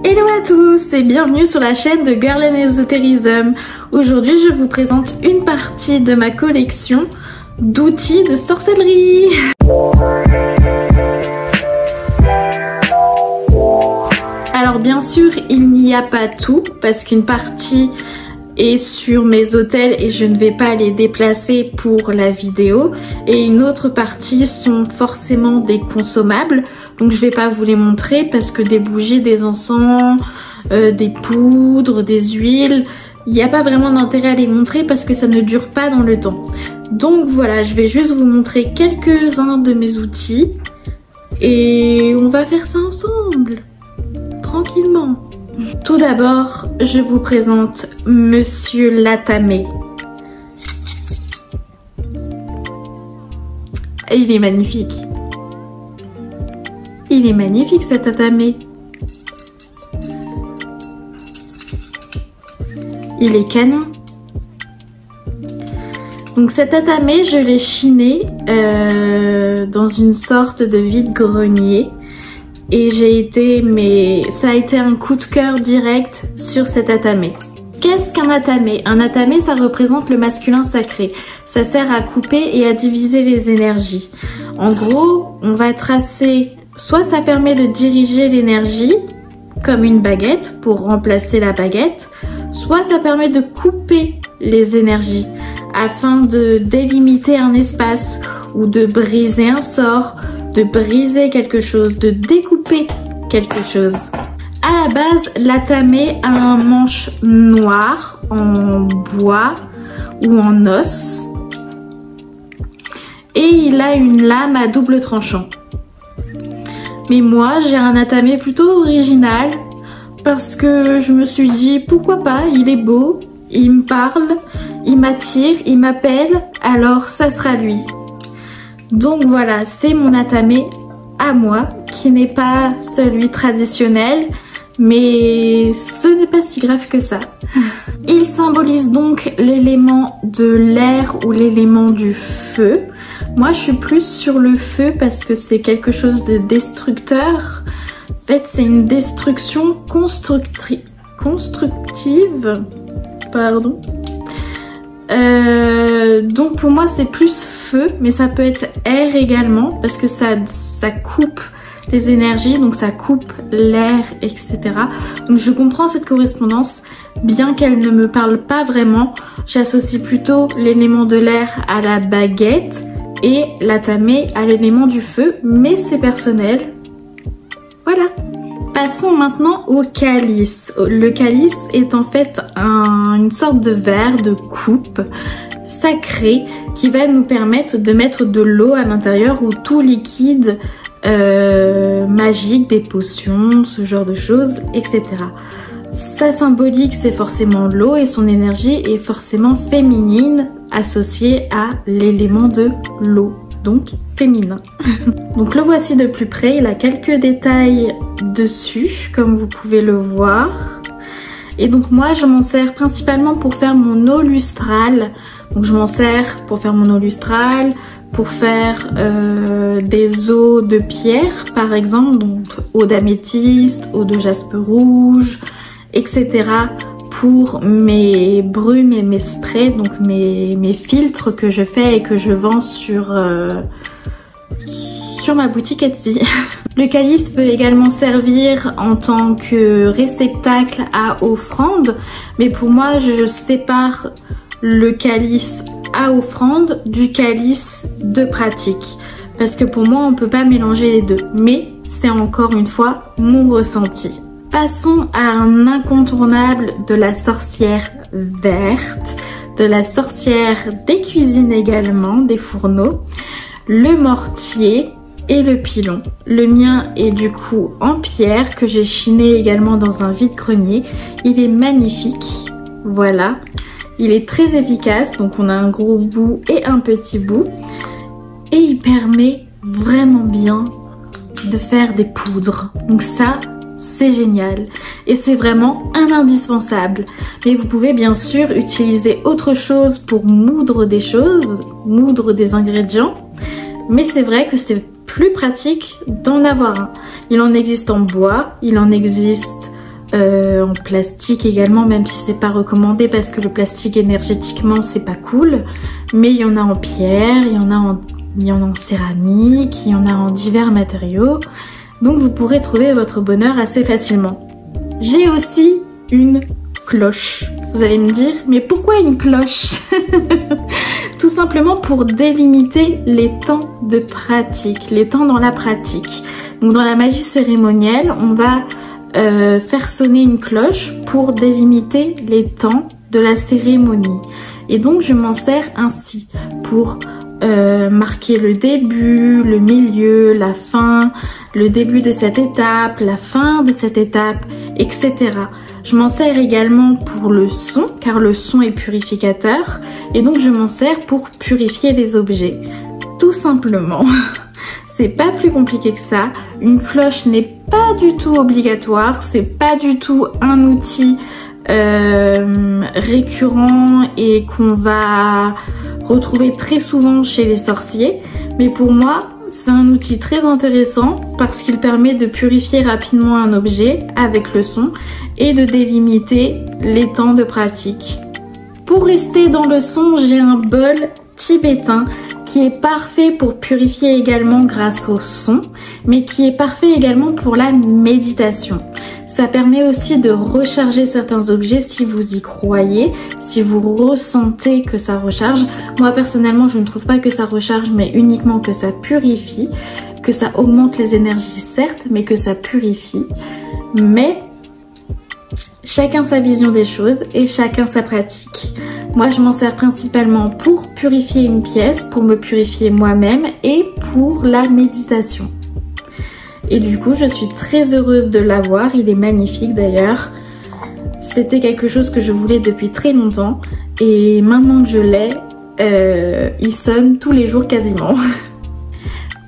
Hello à tous et bienvenue sur la chaîne de Girl and Esoterism. Aujourd'hui je vous présente une partie de ma collection d'outils de sorcellerie. Alors bien sûr il n'y a pas tout parce qu'une partie est sur mes hôtels et je ne vais pas les déplacer pour la vidéo et une autre partie sont forcément des consommables, donc je vais pas vous les montrer parce que des bougies, des encens, des poudres, des huiles, il n'y a pas vraiment d'intérêt à les montrer parce que ça ne dure pas dans le temps. Donc voilà, je vais juste vous montrer quelques-uns de mes outils et on va faire ça ensemble, tranquillement. Tout d'abord, je vous présente Monsieur Latamé. Il est magnifique. Il est magnifique cet Latamé. Il est canon. Donc cet Latamé, je l'ai chiné dans une sorte de vide-grenier. Et ça a été un coup de cœur direct sur cet atamé. Qu'est-ce qu'un atamé? Un atamé, ça représente le masculin sacré. Ça sert à couper et à diviser les énergies. En gros, on va tracer, soit ça permet de diriger l'énergie, comme une baguette, pour remplacer la baguette, soit ça permet de couper les énergies, afin de délimiter un espace, ou de briser un sort, de briser quelque chose, de découper quelque chose. À la base, l'atamé a un manche noir en bois ou en os et il a une lame à double tranchant. Mais moi, j'ai un atamé plutôt original parce que je me suis dit pourquoi pas, il est beau, il me parle, il m'attire, il m'appelle, alors ça sera lui. Donc voilà, c'est mon atamé à moi, qui n'est pas celui traditionnel, mais ce n'est pas si grave que ça. Il symbolise donc l'élément de l'air ou l'élément du feu. Moi, je suis plus sur le feu parce que c'est quelque chose de destructeur. En fait, c'est une destruction constructive. Pardon. Donc pour moi c'est plus feu, mais ça peut être air également parce que ça coupe les énergies, donc ça coupe l'air, etc. Donc je comprends cette correspondance, bien qu'elle ne me parle pas vraiment. J'associe plutôt l'élément de l'air à la baguette et l'atamé à l'élément du feu, mais c'est personnel. Voilà. Passons maintenant au calice. Le calice est en fait une sorte de verre de coupe sacré qui va nous permettre de mettre de l'eau à l'intérieur ou tout liquide magique, des potions, ce genre de choses, etc. Sa symbolique, c'est forcément l'eau et son énergie est forcément féminine associée à l'élément de l'eau. Donc féminin. Donc le voici de plus près, il a quelques détails dessus comme vous pouvez le voir. Et donc moi je m'en sers principalement pour faire mon eau lustrale. Donc je m'en sers pour faire mon eau lustrale, pour faire des eaux de pierre par exemple, donc eau d'améthyste, eau de jaspe rouge, etc. pour mes brumes et mes sprays, donc mes filtres que je fais et que je vends sur ma boutique Etsy. Le calice peut également servir en tant que réceptacle à offrande, mais pour moi je sépare le calice à offrande du calice de pratique. Parce que pour moi on peut pas mélanger les deux, mais c'est encore une fois mon ressenti. Passons à un incontournable de la sorcière verte, de la sorcière des cuisines également, des fourneaux, le mortier et le pilon. Le mien est du coup en pierre que j'ai chiné également dans un vide-grenier. Il est magnifique, voilà. Il est très efficace, donc on a un gros bout et un petit bout. Et il permet vraiment bien de faire des poudres. Donc ça, c'est génial et c'est vraiment un indispensable. Mais vous pouvez bien sûr utiliser autre chose pour moudre des choses, moudre des ingrédients. Mais c'est vrai que c'est plus pratique d'en avoir un. Il en existe en bois, il en existe en plastique également, même si c'est pas recommandé parce que le plastique énergétiquement c'est pas cool, mais il y en a en pierre, il y en a en céramique, il y en a en divers matériaux, donc vous pourrez trouver votre bonheur assez facilement. J'ai aussi une cloche. Vous allez me dire, mais pourquoi une cloche? Tout simplement pour délimiter les temps de pratique, les temps dans la pratique. Donc dans la magie cérémonielle, on va faire sonner une cloche pour délimiter les temps de la cérémonie. Et donc je m'en sers ainsi pour marquer le début, le milieu, la fin, le début de cette étape, la fin de cette étape, etc. Je m'en sers également pour le son, car le son est purificateur, et donc je m'en sers pour purifier les objets. Tout simplement. C'est pas plus compliqué que ça. Une cloche n'est pas du tout obligatoire, c'est pas du tout un outil récurrent et qu'on va retrouver très souvent chez les sorciers, mais pour moi c'est un outil très intéressant parce qu'il permet de purifier rapidement un objet avec le son et de délimiter les temps de pratique. Pour rester dans le son, j'ai un bol tibétain qui est parfait pour purifier également grâce au son, mais qui est parfait également pour la méditation. Ça permet aussi de recharger certains objets si vous y croyez, si vous ressentez que ça recharge. Moi personnellement, je ne trouve pas que ça recharge, mais uniquement que ça purifie, que ça augmente les énergies certes, mais que ça purifie. Mais chacun sa vision des choses et chacun sa pratique. Moi, je m'en sers principalement pour purifier une pièce, pour me purifier moi-même et pour la méditation. Et du coup, je suis très heureuse de l'avoir. Il est magnifique d'ailleurs. C'était quelque chose que je voulais depuis très longtemps. Et maintenant que je l'ai, il sonne tous les jours quasiment.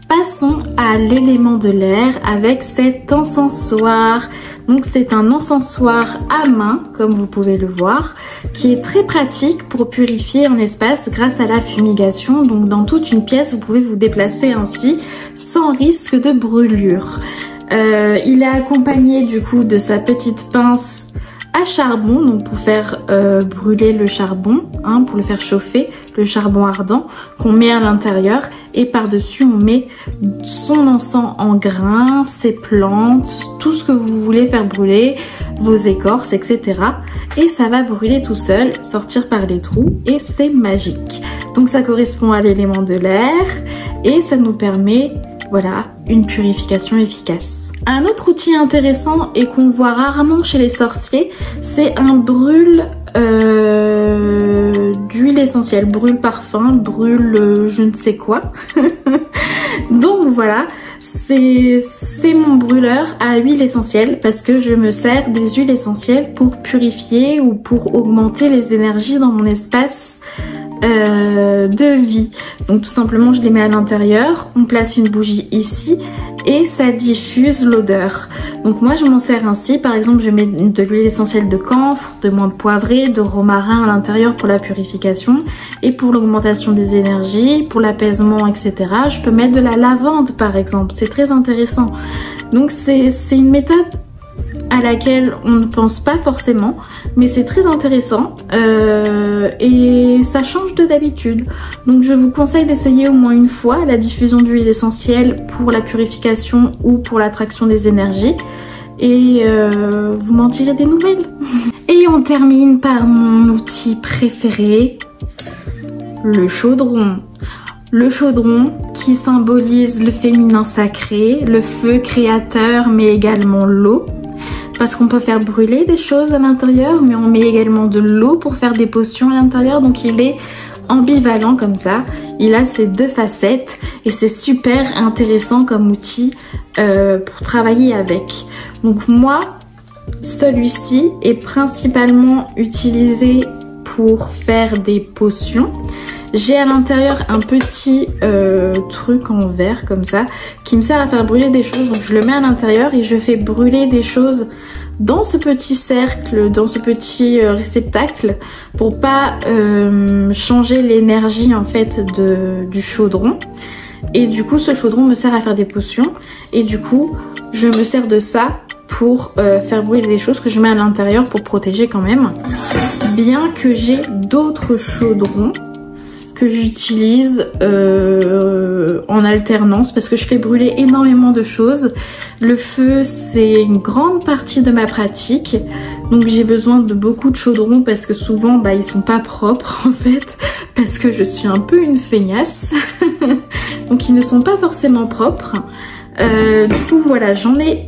Passons à l'élément de l'air avec cet encensoir. Donc c'est un encensoir à main, comme vous pouvez le voir, qui est très pratique pour purifier un espace grâce à la fumigation. Donc dans toute une pièce, vous pouvez vous déplacer ainsi sans risque de brûlure. Il est accompagné du coup de sa petite pince à charbon, donc pour faire brûler le charbon, hein, pour le faire chauffer, le charbon ardent qu'on met à l'intérieur, et par-dessus on met son encens en grains, ses plantes, tout ce que vous voulez faire brûler, vos écorces, etc. Et ça va brûler tout seul, sortir par les trous, et c'est magique. Donc ça correspond à l'élément de l'air, et ça nous permet, voilà, une purification efficace. Un autre outil intéressant et qu'on voit rarement chez les sorciers, c'est un brûle d'huile essentielle, brûle parfum, brûle je ne sais quoi. Donc voilà, c'est mon brûleur à huile essentielle parce que je me sers des huiles essentielles pour purifier ou pour augmenter les énergies dans mon espace de vie. Donc tout simplement je les mets à l'intérieur, on place une bougie ici et ça diffuse l'odeur. Donc moi je m'en sers ainsi, par exemple je mets de l'huile essentielle de camphre, de menthe poivrée, de romarin à l'intérieur pour la purification et pour l'augmentation des énergies, pour l'apaisement, etc. Je peux mettre de la lavande par exemple, c'est très intéressant. Donc c'est une méthode à laquelle on ne pense pas forcément, mais c'est très intéressant et ça change de d'habitude. Donc je vous conseille d'essayer au moins une fois la diffusion d'huile essentielle pour la purification ou pour l'attraction des énergies et vous m'en direz des nouvelles. Et on termine par mon outil préféré, le chaudron. Le chaudron qui symbolise le féminin sacré, le feu créateur mais également l'eau. Parce qu'on peut faire brûler des choses à l'intérieur, mais on met également de l'eau pour faire des potions à l'intérieur. Donc il est ambivalent comme ça. Il a ses deux facettes et c'est super intéressant comme outil pour travailler avec. Donc moi, celui-ci est principalement utilisé pour faire des potions. J'ai à l'intérieur un petit truc en verre comme ça qui me sert à faire brûler des choses. Donc je le mets à l'intérieur et je fais brûler des choses dans ce petit cercle, dans ce petit réceptacle pour pas changer l'énergie en fait du chaudron. Et du coup ce chaudron me sert à faire des potions et du coup je me sers de ça pour faire brûler des choses que je mets à l'intérieur pour protéger quand même. Bien que j'ai d'autres chaudrons que j'utilise en alternance parce que je fais brûler énormément de choses. Le feu, c'est une grande partie de ma pratique, donc j'ai besoin de beaucoup de chaudrons parce que souvent bah, ils sont pas propres en fait, parce que je suis un peu une feignasse donc ils ne sont pas forcément propres. Du coup voilà, j'en ai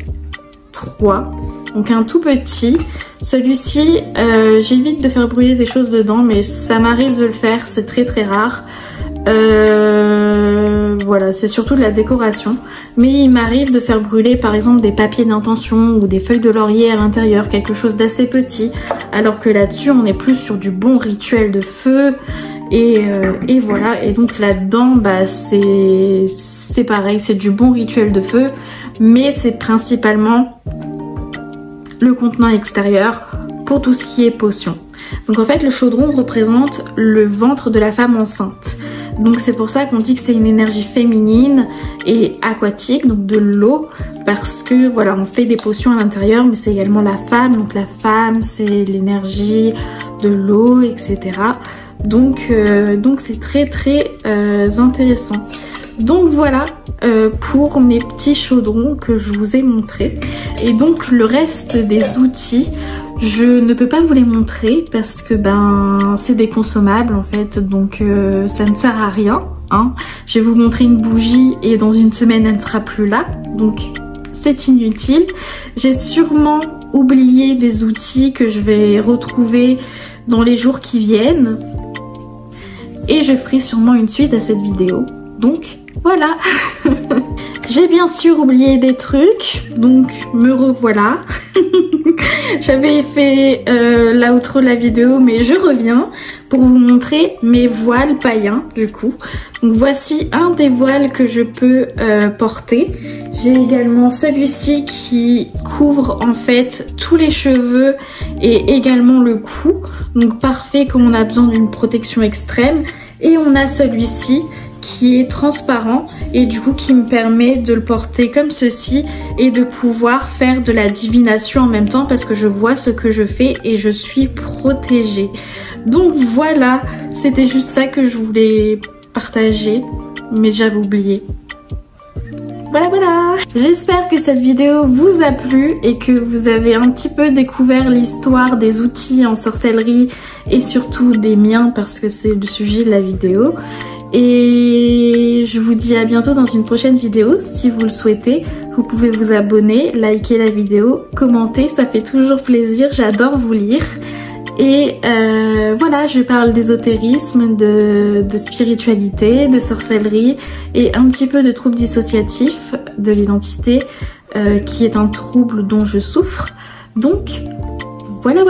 3, donc un tout petit. Celui-ci, j'évite de faire brûler des choses dedans, mais ça m'arrive de le faire, c'est très très rare. Voilà, c'est surtout de la décoration. Mais il m'arrive de faire brûler par exemple des papiers d'intention ou des feuilles de laurier à l'intérieur, quelque chose d'assez petit. Alors que là-dessus, on est plus sur du bon rituel de feu. Et voilà, et donc là-dedans, bah, c'est pareil, c'est du bon rituel de feu. Mais c'est principalement le contenant extérieur pour tout ce qui est potion. Donc en fait le chaudron représente le ventre de la femme enceinte. Donc c'est pour ça qu'on dit que c'est une énergie féminine et aquatique, donc de l'eau, parce que voilà, on fait des potions à l'intérieur, mais c'est également la femme. Donc la femme, c'est l'énergie de l'eau, etc. Donc c'est très très intéressant. Donc voilà pour mes petits chaudrons que je vous ai montrés. Et donc le reste des outils, je ne peux pas vous les montrer parce que ben c'est des consommables en fait, donc ça ne sert à rien, hein. Je vais vous montrer une bougie et dans une semaine elle ne sera plus là, donc c'est inutile. J'ai sûrement oublié des outils que je vais retrouver dans les jours qui viennent et je ferai sûrement une suite à cette vidéo. Donc voilà. J'ai bien sûr oublié des trucs, donc me revoilà. J'avais fait l'outro de la vidéo, mais je reviens pour vous montrer mes voiles païens du coup. Donc voici un des voiles que je peux porter. J'ai également celui-ci qui couvre en fait tous les cheveux et également le cou. Donc parfait quand on a besoin d'une protection extrême. Et on a celui-ci qui est transparent et du coup qui me permet de le porter comme ceci et de pouvoir faire de la divination en même temps parce que je vois ce que je fais et je suis protégée. Donc voilà, c'était juste ça que je voulais partager, mais j'avais oublié. Voilà. J'espère que cette vidéo vous a plu et que vous avez un petit peu découvert l'histoire des outils en sorcellerie et surtout des miens parce que c'est le sujet de la vidéo. Et je vous dis à bientôt dans une prochaine vidéo. Si vous le souhaitez, vous pouvez vous abonner, liker la vidéo, commenter, ça fait toujours plaisir, j'adore vous lire. Et voilà, je parle d'ésotérisme, de spiritualité, de sorcellerie et un petit peu de troubles dissociatifs de l'identité qui est un trouble dont je souffre. Donc voilà.